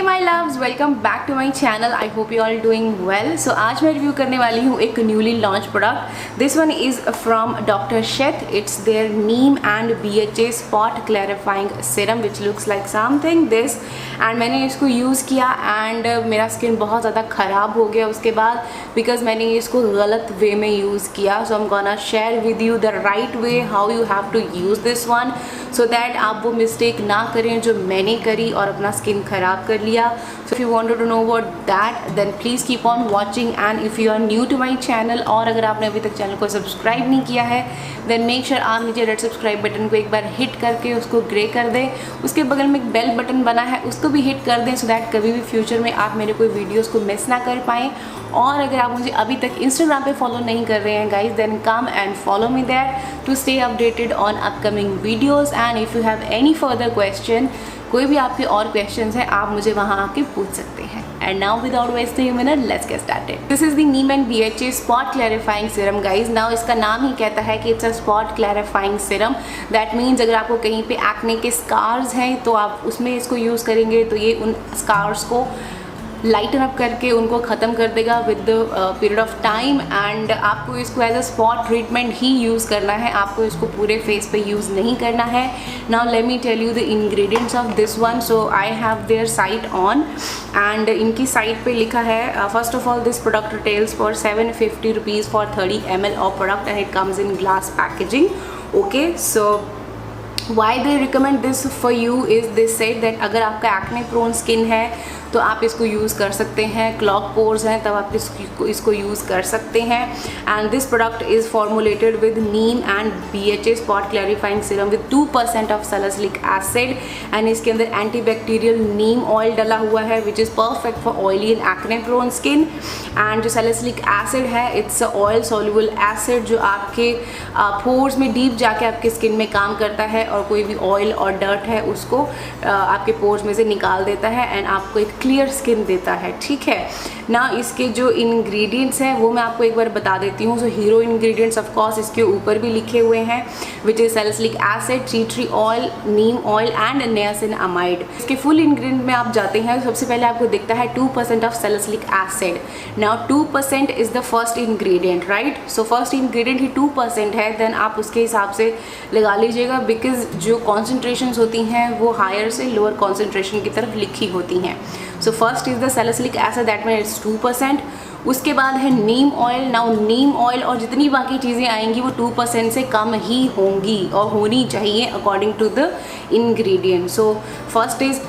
My loves, welcome back to my channel. I hope you all doing well. So आज मैं review करने वाली हूँ एक newly launch product. This one is from doctor Sheth. It's their neem and BHA spot clarifying serum which looks like something this. And मैंने इसको use किया and मेरा स्किन बहुत ज़्यादा ख़राब हो गया उसके बाद, बिकॉज मैंने इसको गलत वे में यूज़ किया। So I am gonna share with you the right way how you have to use this one, so that आप वो मिस्टेक ना करें जो मैंने करी और अपना स्किन ख़राब कर लिया। So if you wanted to know about that, then please keep on watching. And if you are new to my channel, और अगर आपने अभी तक चैनल को सब्सक्राइब नहीं किया है, then make sure आप नीचे रेड सब्सक्राइब बटन को एक बार हिट करके उसको ग्रे कर दें। उसके बगल में एक बेल बटन बना है, उसको भी हिट कर दें, सो दैट कभी भी फ्यूचर में आप मेरे कोई वीडियोस को मिस ना कर पाएँ। और अगर आप मुझे अभी तक इंस्टाग्राम पे फॉलो नहीं कर रहे हैं guys, then come and follow me there to stay updated on upcoming videos. And if you have any further question, कोई भी आपके और क्वेश्चंस हैं, आप मुझे वहाँ आके पूछ सकते हैं। And now without wasting a minute, let's get started. This is the Neem and BHA spot clarifying serum guys. Now इसका नाम ही कहता है कि it's a spot clarifying serum. That means अगर आपको कहीं पे एक्ने के स्कार्स हैं तो आप उसमें इसको यूज़ करेंगे तो ये उन स्कार्स को लाइटन अप करके उनको ख़त्म कर देगा with the period of time. And आपको इसको एज अ स्पॉट ट्रीटमेंट ही यूज़ करना है, आपको इसको पूरे फेस पे यूज़ नहीं करना है। Now let me tell you the ingredients of this one. So I have their site on and इनकी साइट पे लिखा है, first of all this product retails for 750 rupees for 30 ml of product and it comes in glass packaging. Okay, so why they recommend this for you is they said that अगर आपका acne prone skin है तो आप इसको use कर सकते हैं, clog pores हैं तब आप इसको यूज़ कर सकते हैं। And this product is formulated with neem and BHA spot clarifying serum with 2% of salicylic acid. And इसके अंदर एंटीबैक्टीरियल नीम ऑयल डला हुआ है which is perfect for oily and acne prone skin. And जो सैलिसिलिक एसिड है, इट्स ऑयल सोल्यूबल एसिड जो आपके pores में डीप जाके आपके स्किन में काम करता है और कोई भी ऑयल और डर्ट है उसको आपके पोर्स में से निकाल देता है एंड आपको एक क्लियर स्किन देता है। ठीक है ना। इसके जो इंग्रेडिएंट्स हैं वो मैं आपको एक बार बता देती हूँ। सो हीरो इंग्रेडिएंट्स ऑफ कोर्स इसके ऊपर भी लिखे हुए हैं which is salicylic acid, tea tree oil, Neem oil and niacinamide. इसके फुल इंग्रेडिएंट में आप जाते हैं, सबसे पहले आपको दिखता है 2% of salicylic acid. Now 2% is the first ingredient, right. So first ingredient ही 2% है, देन आप उसके हिसाब से लगा लीजिएगा, बिकॉज जो कॉन्सेंट्रेशंस होती हैं वो हायर से लोअर कॉन्सेंट्रेशन की तरफ लिखी होती हैं। So first is the salicylic acid, that means it's 2%। उसके बाद है नीम ऑयल। नाउ नीम ऑयल और जितनी बाकी चीज़ें आएंगी वो 2% से कम ही होंगी और होनी चाहिए according to the ingredient. So first is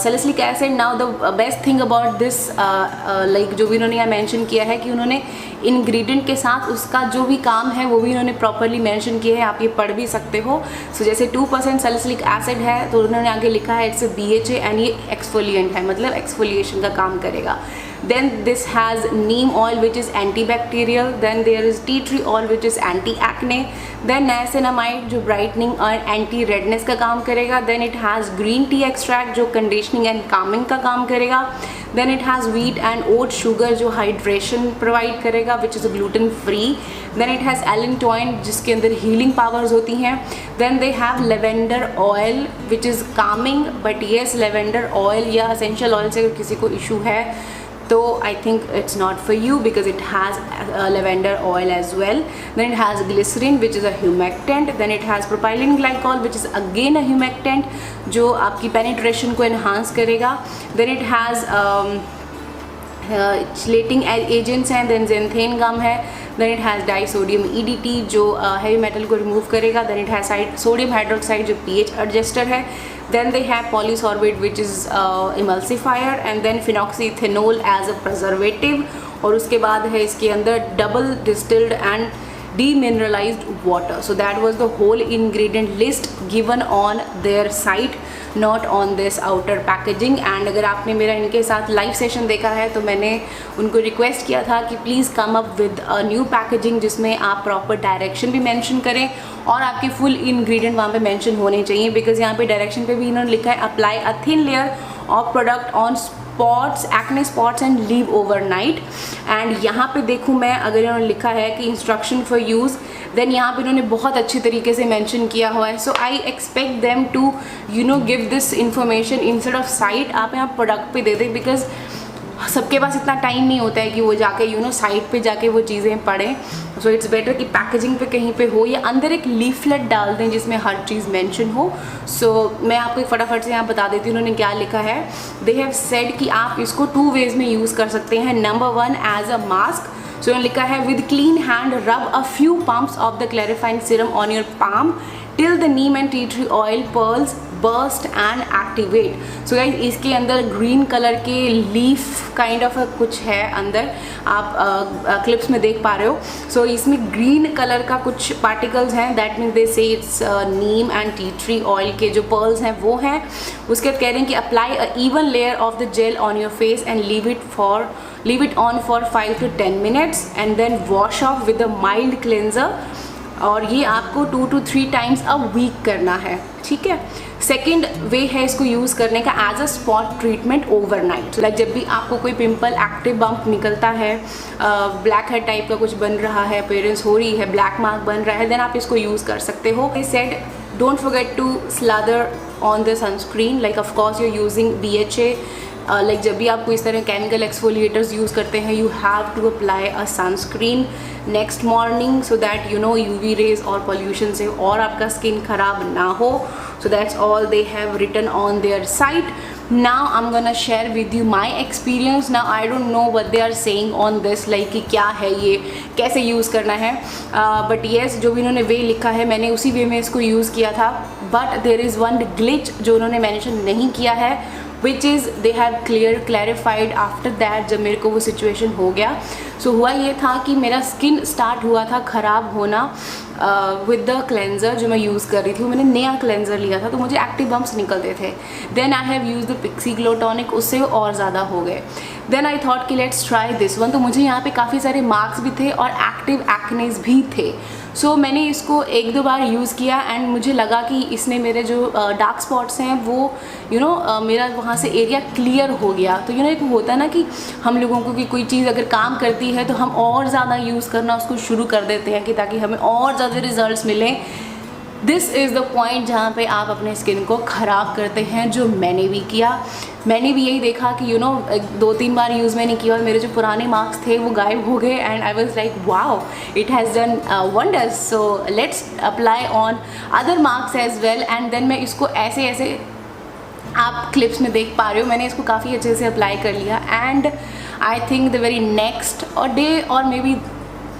salicylic acid. Now the best thing about this like जो भी उन्होंने यहाँ मेंशन किया है कि उन्होंने इंग्रेडिएंट के साथ उसका जो भी काम है वो भी उन्होंने प्रॉपरली मेंशन किया है, आप ये पढ़ भी सकते हो। सो जैसे 2% सैलिसिलिक एसिड है तो उन्होंने आगे लिखा है इट्स BHA एंड ये एक्सफोलिएंट है, मतलब एक्सफोलिएशन का काम करेगा। Then this has neem oil which is antibacterial. Then there is tea tree oil which is anti-acne. Then niacinamide जो brightening और anti redness का काम करेगा. Then it has green tea extract जो conditioning and calming का काम करेगा. Then it has wheat and oat sugar जो hydration provide करेगा which is gluten free. Then it has allantoin जिसके अंदर healing powers होती हैं. Then they have lavender oil which is calming, but yes lavender oil या essential oil से अगर किसी को issue है तो I think it's not for you because it has lavender oil as well. Then it has glycerin which is a humectant. Then it has propylene glycol which is again a humectant जो आपकी penetration को enhance करेगा. Then it has chelating agents हैं. Then xanthine gum है. Then it has disodium EDT जो heavy metal को remove करेगा. Then it has sodium hydroxide जो pH adjuster है. Then they have polysorbate which is emulsifier and then phenoxyethanol as a preservative. और उसके बाद है इसके अंदर double distilled and demineralized water. So that was the whole ingredient list given on their site, not on this outer packaging. And अगर आपने मेरा इनके साथ लाइव सेशन देखा है तो मैंने उनको रिक्वेस्ट किया था कि please come up with a new packaging जिसमें आप प्रॉपर डायरेक्शन भी मेंशन करें और आपके फुल इंग्रेडिएंट वहाँ पे मेंशन होने चाहिए, बिकॉज यहाँ पे डायरेक्शन पे भी इन्होंने लिखा है apply a thin layer of product on spots, acne spots and leave overnight. And यहाँ पे देखूँ मैं, अगर इन्होंने लिखा है कि इंस्ट्रक्शन फॉर यूज़, देन यहाँ पे इन्होंने बहुत अच्छी तरीके से मेंशन किया हुआ है। So I expect them to give this information instead of site. आप यहाँ प्रोडक्ट पे दे दें, बिकॉज सबके पास इतना टाइम नहीं होता है कि वो जाके साइट पे जाके वो चीज़ें पढ़ें। सो इट्स बेटर कि पैकेजिंग पे कहीं पे हो या अंदर एक लीफलेट डाल दें जिसमें हर चीज़ मेंशन हो। सो मैं आपको एक फटाफट से यहाँ बता देती हूँ उन्होंने क्या लिखा है। दे हैव सेड कि आप इसको 2 वेज में यूज़ कर सकते हैं। Number 1 as a mask. So उन्होंने लिखा है with clean hand rub a few pumps of the clarifying serum on your palm till the neem and tea tree oil pearls burst and activate. So guys, इसके अंदर green colour के leaf kind of कुछ है अंदर, आप clips में देख पा रहे हो। सो इसमें ग्रीन कलर का कुछ पार्टिकल्स हैं, दैट मीन्स दे से it's Neem and tea tree oil के जो पर्ल्स हैं वो हैं। उसके बाद कह रहे हैं कि apply a even layer of the gel on your face and leave it on for 5 to 10 minutes and then wash off with a mild cleanser. और ये आपको 2 to 3 times अ वीक करना है, ठीक है। सेकेंड वे है इसको use करने का as a spot treatment overnight. Like जब भी आपको कोई पिंपल, एक्टिव बम्प निकलता है, ब्लैक हेड टाइप का कुछ बन रहा है, अपीयरेंस हो रही है, ब्लैक मार्क बन रहा है, देन आप इसको यूज़ कर सकते हो। I said don't forget to slather on the sunscreen, like of course you are using BHA। Like जब भी आपको इस तरह केमिकल एक्सफोलिएटर्स यूज़ करते हैं, you have to apply a sunscreen next morning so that UV rays और pollution से और आपका स्किन खराब ना हो। So that's all they have written on their site. Now I'm gonna share with you my experience. Now I don't know what they are saying on this, like कि क्या है ये, कैसे यूज़ करना है, बट येस जो भी उन्होंने वे लिखा है मैंने उसी वे में इसको यूज़ किया था। But there is one glitch जो उन्होंने मेंशन नहीं किया है, which is they have clarified after that, जब मेरे को वो सिचुएशन हो गया। सो हुआ ये था कि मेरा स्किन स्टार्ट हुआ था ख़राब होना विद द क्लेंजर जो मैं यूज़ कर रही थी। मैंने नया क्लेंजर लिया था तो मुझे एक्टिव बम्प्स निकलते थे। Then I have use the pixie glow tonic, उससे और ज़्यादा हो गए। देन आई थॉट कि लेट्स ट्राई दिस वन। तो मुझे यहाँ पे काफ़ी सारे मार्क्स भी थे और एक्टिव एक्नेस भी थे। सो मैंने इसको 1-2 बार यूज़ किया एंड मुझे लगा कि इसने मेरे जो डार्क स्पॉट्स हैं वो मेरा वहाँ से एरिया क्लियर हो गया। तो एक होता है ना कि हम लोगों को कि कोई चीज़ अगर काम करती है तो हम और ज़्यादा यूज़ करना उसको शुरू कर देते हैं कि ताकि हमें और ज़्यादा रिजल्ट्स मिलें। दिस इज़ द पॉइंट जहाँ पे आप अपने स्किन को ख़राब करते हैं, जो मैंने भी किया। मैंने भी यही देखा कि 2-3 बार यूज़ मैंने किया और मेरे जो पुराने मार्क्स थे वो गायब हो गए and I was like wow, it has done wonders. So let's apply on other marks as well. And then मैं इसको ऐसे आप क्लिप्स में देख पा रहे हो, मैंने इसको काफ़ी अच्छे से अप्लाई कर लिया। And I think the very next day और may be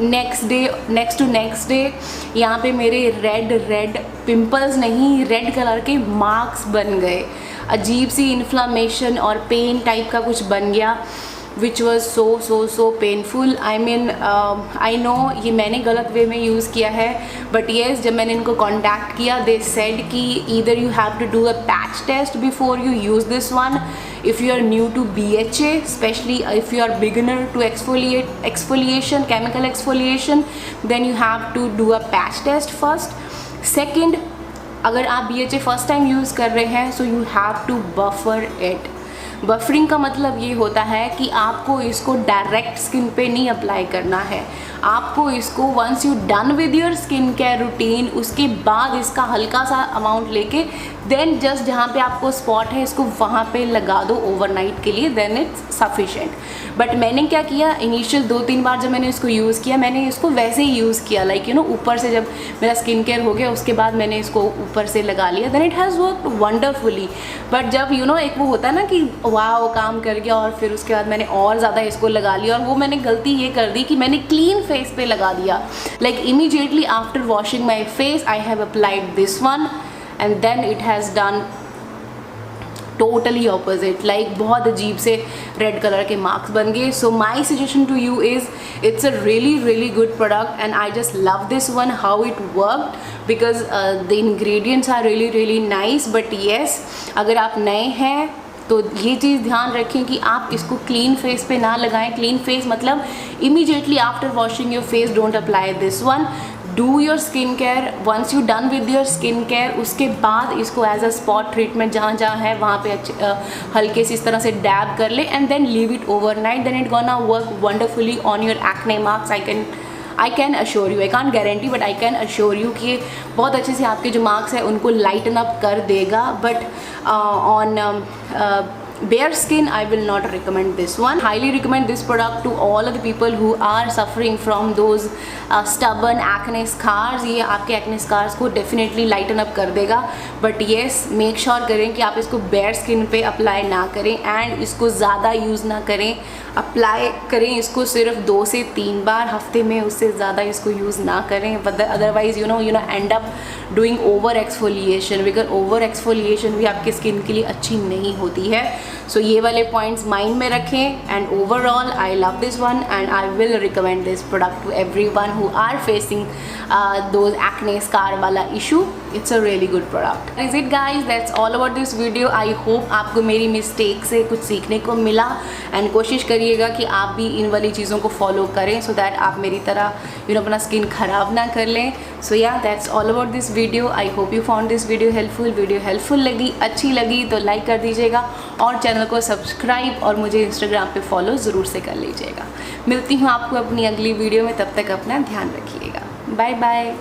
next to next day यहाँ पे मेरे रेड पिंपल्स नहीं, रेड कलर के मार्क्स बन गए। अजीब सी इन्फ्लामेशन और पेन टाइप का कुछ बन गया, which was so painful. I mean I know ये मैंने गलत वे में यूज़ किया है, बट येस जब मैंने इनको कॉन्टैक्ट किया दे सेड कि either you have to do a patch test before you use this one. If you are new to BHA, especially if you are beginner to exfoliation, chemical exfoliation, then you have to do a patch test first. Second, अगर आप BHA first time use कर रहे हैं, so you have to buffer it. Buffering का मतलब ये होता है कि आपको इसको डायरेक्ट स्किन पे नहीं अप्लाई करना है, आपको इसको once you done with your skin care routine उसके बाद इसका हल्का सा अमाउंट लेके देन जस्ट जहाँ पे आपको स्पॉट है इसको वहाँ पे लगा दो ओवरनाइट के लिए, देन इट्स सफिशेंट। बट मैंने क्या किया, इनिशियल 2-3 बार जब मैंने इसको यूज़ किया मैंने इसको वैसे ही यूज़ किया, लाइक ऊपर से जब मेरा स्किन केयर हो गया उसके बाद मैंने इसको ऊपर से लगा लिया, then it has work wonderfully. But जब एक वो होता है ना कि वाह काम कर गया और फिर उसके बाद मैंने और ज़्यादा इसको लगा लिया, और वो मैंने गलती ये कर दी कि मैंने क्लीन फेस पे लगा दिया। Like immediately after washing my face I have applied this one and then it has done totally opposite, like बहुत अजीब से रेड कलर के मार्क्स बन गए। So my suggestion to you is it's a really good product and I just love this one how it worked because the ingredients are really nice. But yes अगर आप नए हैं तो ये चीज़ ध्यान रखें कि आप इसको क्लीन फेस पे ना लगाएं। क्लीन फेस मतलब immediately after washing your face don't apply this one, do your skin care, once you done with your skin care उसके बाद इसको एज अ स्पॉट ट्रीटमेंट जहाँ जहाँ है वहाँ पे हल्के से इस तरह से डैब कर ले and then leave it overnight, then it gonna work wonderfully on your acne marks. I can assure you, I can't guarantee but I can assure you कि बहुत अच्छे से आपके जो मार्क्स है उनको लाइटन अप कर देगा। But on bare skin I will not recommend this one. Highly recommend this product to all of the people who are suffering from those stubborn acne scars. ये आपके acne scars को definitely lighten up कर देगा, but yes make sure करें कि आप इसको bare skin पे apply ना करें and इसको ज़्यादा use ना करें। अप्लाई करें इसको सिर्फ 2 से 3 बार हफ्ते में, उससे ज़्यादा इसको यूज़ ना करें, otherwise you know and up doing over exfoliation, because over exfoliation भी आपकी स्किन के लिए अच्छी नहीं होती है। सो ये वाले पॉइंट्स माइंड में रखें and overall I love this one and I will recommend this product to everyone who are facing those acne scar वाला issue. It's a really good product. Is it guys, that's all about this video. I hope आपको मेरी mistake से कुछ सीखने को मिला and कोशिश करिएगा कि आप भी इन वाली चीज़ों को फॉलो करें सो दैट आप मेरी तरह अपना स्किन ख़राब ना कर लें। सो या that's all about this video. I hope you found this video helpful लगी, अच्छी लगी तो लाइक कर दीजिएगा और चैनल को सब्सक्राइब और मुझे इंस्टाग्राम पे फॉलो ज़रूर से कर लीजिएगा। मिलती हूँ आपको अपनी अगली वीडियो में, तब तक अपना ध्यान रखिएगा। Bye bye.